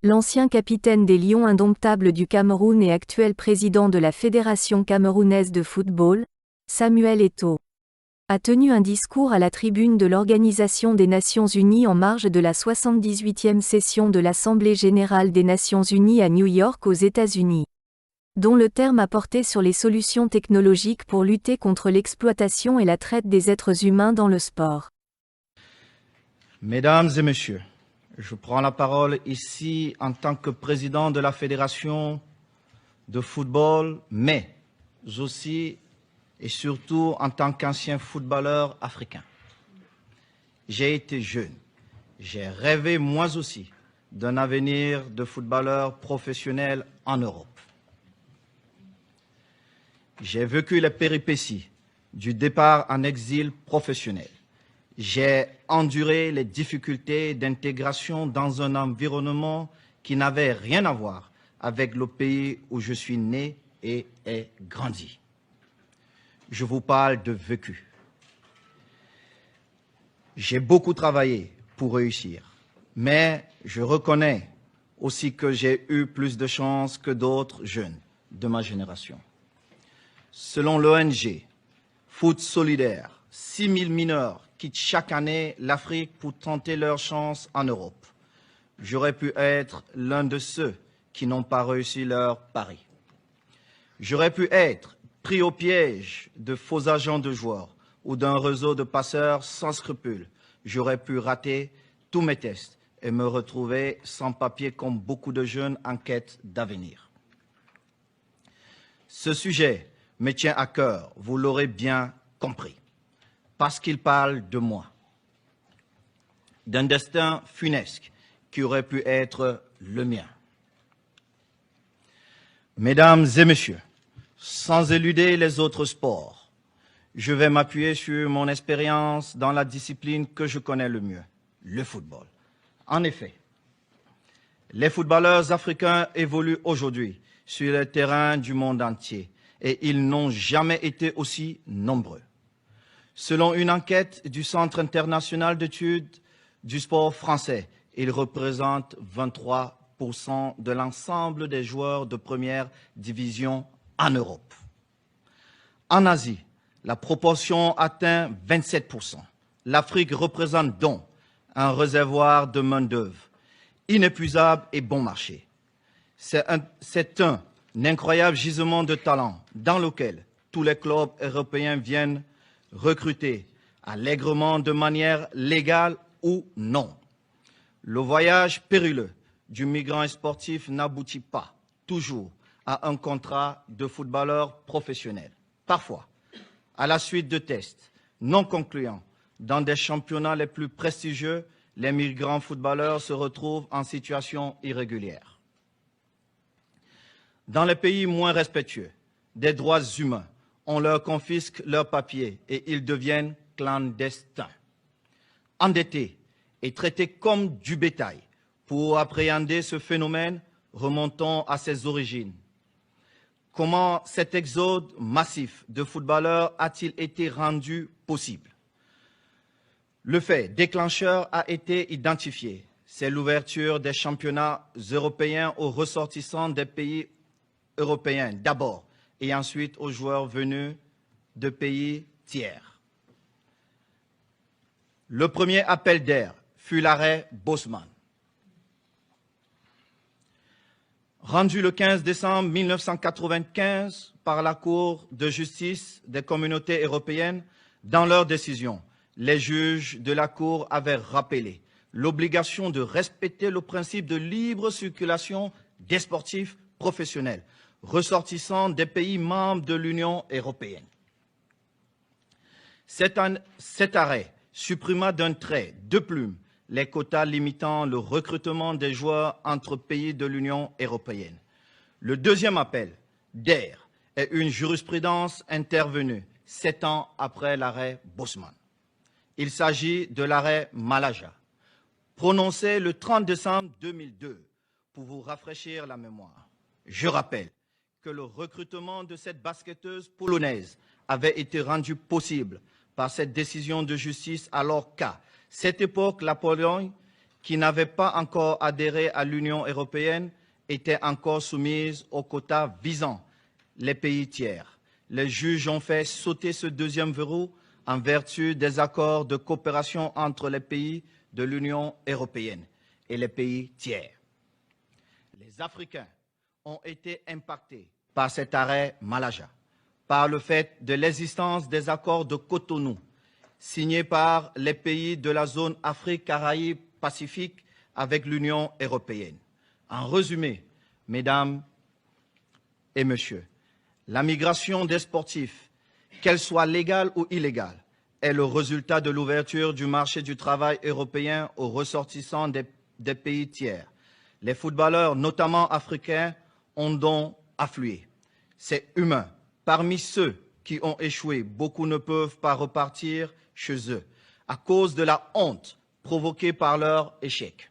L'ancien capitaine des Lions indomptables du Cameroun et actuel président de la Fédération camerounaise de football, Samuel Eto'o, a tenu un discours à la tribune de l'Organisation des Nations Unies en marge de la 78e session de l'Assemblée générale des Nations Unies à New York aux États-Unis, dont le terme a porté sur les solutions technologiques pour lutter contre l'exploitation et la traite des êtres humains dans le sport. Mesdames et messieurs, je prends la parole ici en tant que président de la Fédération de football, mais aussi et surtout en tant qu'ancien footballeur africain. J'ai été jeune, j'ai rêvé moi aussi d'un avenir de footballeur professionnel en Europe. J'ai vécu les péripéties du départ en exil professionnel. J'ai enduré les difficultés d'intégration dans un environnement qui n'avait rien à voir avec le pays où je suis né et ai grandi. Je vous parle de vécu. J'ai beaucoup travaillé pour réussir, mais je reconnais aussi que j'ai eu plus de chance que d'autres jeunes de ma génération. Selon l'ONG Foot Solidaire, 6 000 mineurs quittent chaque année l'Afrique pour tenter leur chance en Europe. J'aurais pu être l'un de ceux qui n'ont pas réussi leur pari. J'aurais pu être pris au piège de faux agents de joueurs ou d'un réseau de passeurs sans scrupules. J'aurais pu rater tous mes tests et me retrouver sans papier comme beaucoup de jeunes en quête d'avenir. Ce sujet me tient à cœur, vous l'aurez bien compris, parce qu'il parle de moi, d'un destin funeste qui aurait pu être le mien. Mesdames et messieurs, sans éluder les autres sports, je vais m'appuyer sur mon expérience dans la discipline que je connais le mieux, le football. En effet, les footballeurs africains évoluent aujourd'hui sur les terrains du monde entier et ils n'ont jamais été aussi nombreux. Selon une enquête du Centre international d'études du sport français, ils représentent 23% de l'ensemble des joueurs de première division en Europe. En Asie, la proportion atteint 27%. L'Afrique représente donc un réservoir de main-d'œuvre inépuisable et bon marché. C'est un incroyable gisement de talent dans lequel tous les clubs européens viennent recruter allègrement de manière légale ou non. Le voyage périlleux du migrant sportif n'aboutit pas toujours à un contrat de footballeur professionnel. Parfois, à la suite de tests non concluants dans des championnats les plus prestigieux, les migrants footballeurs se retrouvent en situation irrégulière. Dans les pays moins respectueux des droits humains, on leur confisque leurs papiers et ils deviennent clandestins. Endettés et traités comme du bétail. Pour appréhender ce phénomène, remontons à ses origines. Comment cet exode massif de footballeurs a-t-il été rendu possible? Le fait déclencheur a été identifié. C'est l'ouverture des championnats européens aux ressortissants des pays européens d'abord et ensuite aux joueurs venus de pays tiers. Le premier appel d'air fut l'arrêt Bosman. Rendu le 15 décembre 1995 par la Cour de justice des communautés européennes, dans leur décision, les juges de la Cour avaient rappelé l'obligation de respecter le principe de libre circulation des sportifs professionnels ressortissants des pays membres de l'Union européenne. Cet arrêt supprima d'un trait de plume les quotas limitant le recrutement des joueurs entre pays de l'Union européenne. Le deuxième appel d'air est une jurisprudence intervenue 7 ans après l'arrêt Bosman. Il s'agit de l'arrêt Malaja, prononcé le 30 décembre 2002, pour vous rafraîchir la mémoire. Je rappelle que le recrutement de cette basketteuse polonaise avait été rendu possible par cette décision de justice alors qu'à cette époque, la Pologne qui n'avaient pas encore adhéré à l'Union européenne étaient encore soumises aux quotas visant les pays tiers. Les juges ont fait sauter ce deuxième verrou en vertu des accords de coopération entre les pays de l'Union européenne et les pays tiers. Les Africains ont été impactés par cet arrêt Malaja, par le fait de l'existence des accords de Cotonou, signés par les pays de la zone Afrique-Caraïbes-Pacifique avec l'Union européenne. En résumé, mesdames et messieurs, la migration des sportifs, qu'elle soit légale ou illégale, est le résultat de l'ouverture du marché du travail européen aux ressortissants des pays tiers. Les footballeurs, notamment africains, ont donc afflué. C'est humain. Parmi ceux qui ont échoué, beaucoup ne peuvent pas repartir chez eux à cause de la honte provoquée par leur échec.